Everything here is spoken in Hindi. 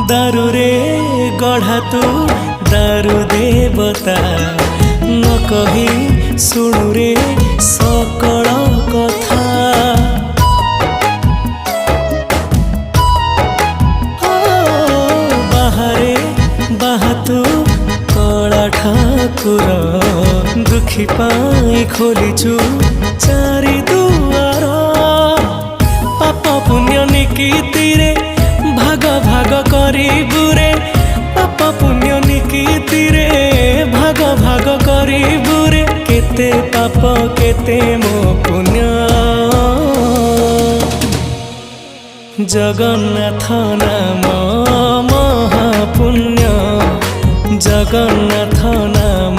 दारुरे गढ़ा तू दारु देवता न कही शुणुरे सकल कथा। बाहरे बाहा तू कला ठाकुर दुखी पाई खोलीचु चारि दुआर। पाप पुण्य निकीतिरे भाग भाग करिबुरे, पाप पुण्य निकीतिरे भाग भाग करिबुरे। केते पाप केते मो पुण्य जगन्नाथ नाम महापुण्य, जगन्नाथ नाम